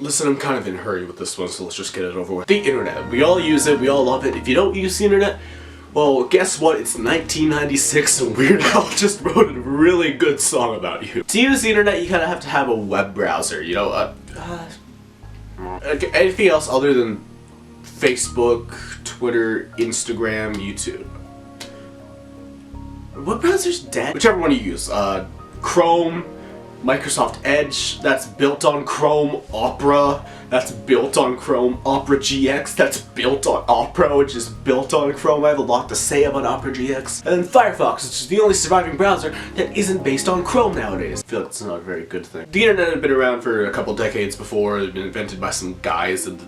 Listen, I'm kind of in a hurry with this one, so let's just get it over with. The internet. We all use it, we all love it. If you don't use the internet, well, guess what? It's 1996 and Weird Al just wrote a really good song about you. To use the internet, you kind of have to have a web browser, you know? Anything else other than Facebook, Twitter, Instagram, YouTube. Web browser's dead. Whichever one you use. Chrome, Microsoft Edge, that's built on Chrome, Opera, that's built on Chrome, Opera GX, that's built on Opera, which is built on Chrome. I have a lot to say about Opera GX. And then Firefox, which is the only surviving browser that isn't based on Chrome nowadays. I feel like it's not a very good thing. The internet had been around for a couple decades before. It had been invented by some guys in the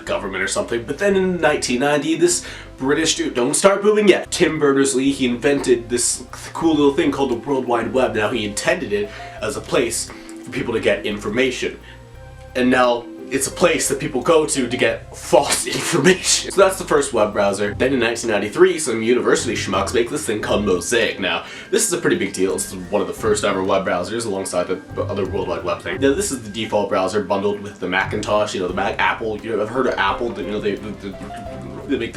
government or something, but then in 1990, this British dude, don't start booming yet, Tim Berners-Lee, he invented this cool little thing called the World Wide Web. Now he intended it as a place for people to get information, and now it's a place that people go to get false information. So that's the first web browser. Then in 1993, some university schmucks make this thing called Mosaic. Now, this is a pretty big deal. It's one of the first ever web browsers alongside the other World Wide Web thing. Now, this is the default browser bundled with the Macintosh, you know, the Mac, Apple, you know, I've heard of Apple, you know, they make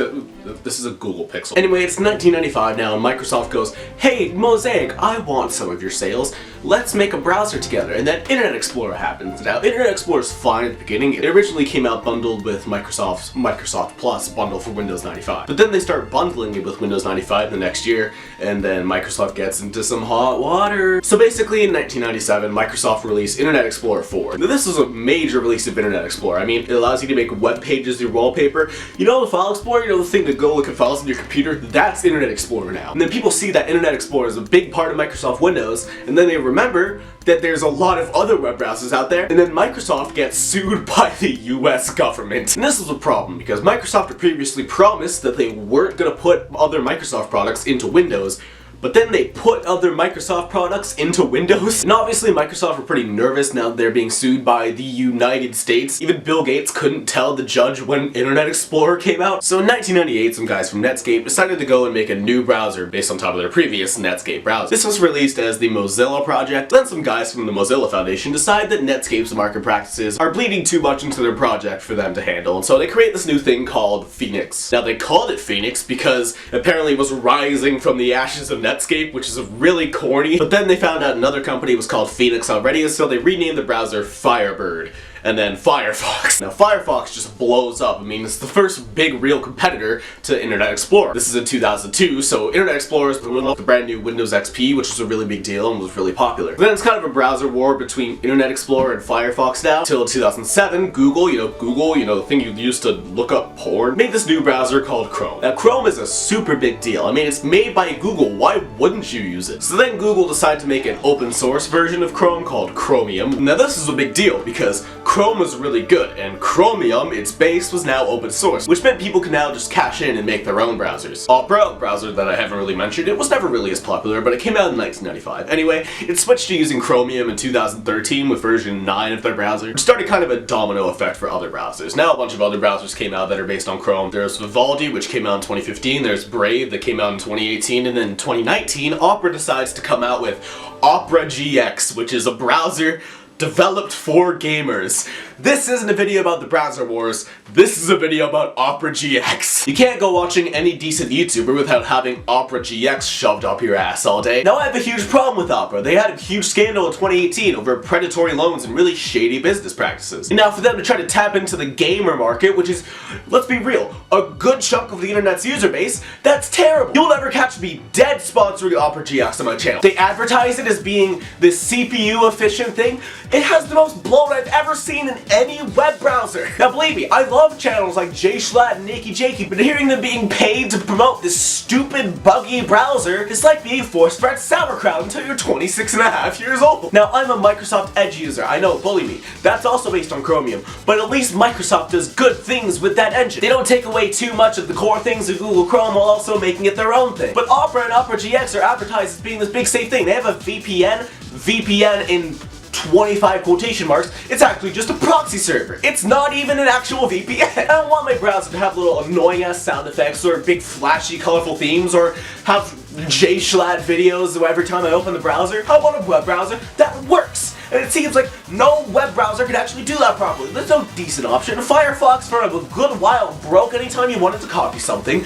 this is a Google Pixel. Anyway, it's 1995 now, and Microsoft goes, hey, Mosaic, I want some of your sales. Let's make a browser together. And then Internet Explorer happens. Now, Internet Explorer is fine at the beginning. It originally came out bundled with Microsoft Plus bundle for Windows 95. But then they start bundling it with Windows 95 the next year, and then Microsoft gets into some hot water. So basically, in 1997, Microsoft released Internet Explorer 4. Now, this is a major release of Internet Explorer. I mean, it allows you to make web pages through wallpaper. You know the File Explorer? You know the thing to go look at files on your computer? That's Internet Explorer now. And then people see that Internet Explorer is a big part of Microsoft Windows, and then they remember that there's a lot of other web browsers out there, and then Microsoft gets sued by the US government. And this is a problem, because Microsoft had previously promised that they weren't going to put other Microsoft products into Windows, but then they put other Microsoft products into Windows. And obviously Microsoft were pretty nervous now that they're being sued by the United States. Even Bill Gates couldn't tell the judge when Internet Explorer came out. So in 1998, some guys from Netscape decided to go and make a new browser based on top of their previous Netscape browser. This was released as the Mozilla project. Then some guys from the Mozilla Foundation decide that Netscape's market practices are bleeding too much into their project for them to handle. And so they create this new thing called Phoenix. Now they called it Phoenix because apparently it was rising from the ashes of Netscape, which is really corny. But then they found out another company was called Phoenix already, and so they renamed the browser Firebird. And then Firefox. Now Firefox just blows up. I mean, it's the first big real competitor to Internet Explorer. This is in 2002, so Internet Explorer is the brand new Windows XP, which was a really big deal and was really popular. But then it's kind of a browser war between Internet Explorer and Firefox now. Till 2007, Google, the thing you use to look up porn, made this new browser called Chrome. Now Chrome is a super big deal. I mean, it's made by Google. Why wouldn't you use it? So then Google decided to make an open source version of Chrome called Chromium. Now this is a big deal because Chrome was really good, and Chromium, its base, was now open source, which meant people could now just cash in and make their own browsers. Opera, a browser that I haven't really mentioned, it was never really as popular, but it came out in 1995. Anyway, it switched to using Chromium in 2013 with version 9 of their browser, which started kind of a domino effect for other browsers. Now a bunch of other browsers came out that are based on Chrome. There's Vivaldi, which came out in 2015, there's Brave, that came out in 2018, and then in 2019, Opera decides to come out with Opera GX, which is a browser developed for gamers. This isn't a video about the browser wars, this is a video about Opera GX. You can't go watching any decent YouTuber without having Opera GX shoved up your ass all day. Now I have a huge problem with Opera. They had a huge scandal in 2018 over predatory loans and really shady business practices. And now for them to try to tap into the gamer market, which is, let's be real, a good chunk of the internet's user base, that's terrible. You'll never catch me dead sponsoring Opera GX on my channel. They advertise it as being this CPU efficient thing. It has the most bloat I've ever seen in any web browser. Now believe me, I love channels like Jay Schlatt and Nakey Jakey, but hearing them being paid to promote this stupid, buggy browser is like being forced fed sauerkraut until you're 26 and a half years old. Now I'm a Microsoft Edge user, I know, bully me. That's also based on Chromium, but at least Microsoft does good things with that engine. They don't take away too much of the core things of Google Chrome while also making it their own thing. But Opera and Opera GX are advertised as being this big safe thing. They have a VPN in 25 quotation marks, it's actually just a proxy server. It's not even an actual VPN. I don't want my browser to have little annoying ass sound effects or big flashy colorful themes or have Jay Schlatt videos every time I open the browser. I want a web browser that works. and it seems like no web browser can actually do that properly. There's no decent option. Firefox for a good while broke anytime you wanted to copy something.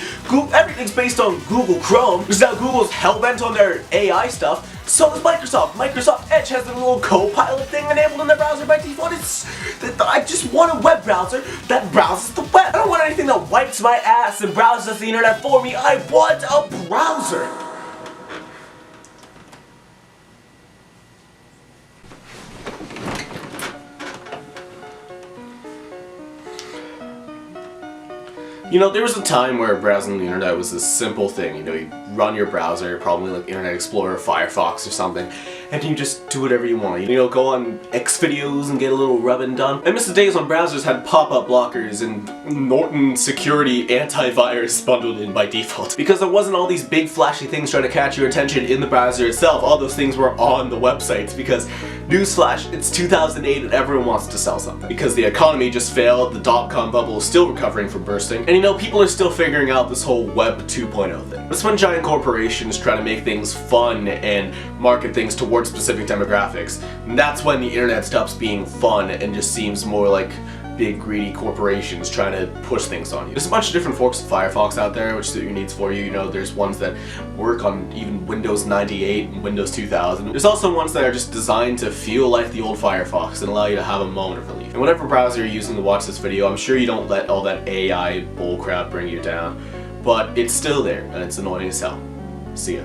Everything's based on Google Chrome, because now Google's hell-bent on their AI stuff. So is Microsoft. Microsoft Edge has a little co-pilot thing enabled in their browser by default. I just want a web browser that browses the web. I don't want anything that wipes my ass and browses the internet for me. I want a browser. You know, there was a time where browsing the internet was a simple thing. You know, you run your browser, probably like Internet Explorer, Firefox or something, and you just do whatever you want. You know, go on X videos and get a little rubbing done. I miss the days when browsers had pop-up blockers and Norton security antivirus bundled in by default. Because there wasn't all these big flashy things trying to catch your attention in the browser itself. All those things were on the websites because, newsflash, it's 2008 and everyone wants to sell something. Because the economy just failed, the dot-com bubble is still recovering from bursting, and you know, people are still figuring out this whole Web 2.0 thing. That's when giant corporations try to make things fun and market things towards specific demographics. And that's when the internet stops being fun and just seems more like big greedy corporations trying to push things on you. There's a bunch of different forks of Firefox out there which suit your needs for you. You know, there's ones that work on even Windows 98 and Windows 2000. There's also ones that are just designed to feel like the old Firefox and allow you to have a moment of relief. And whatever browser you're using to watch this video, I'm sure you don't let all that AI bullcrap bring you down, but it's still there and it's annoying as hell. See ya.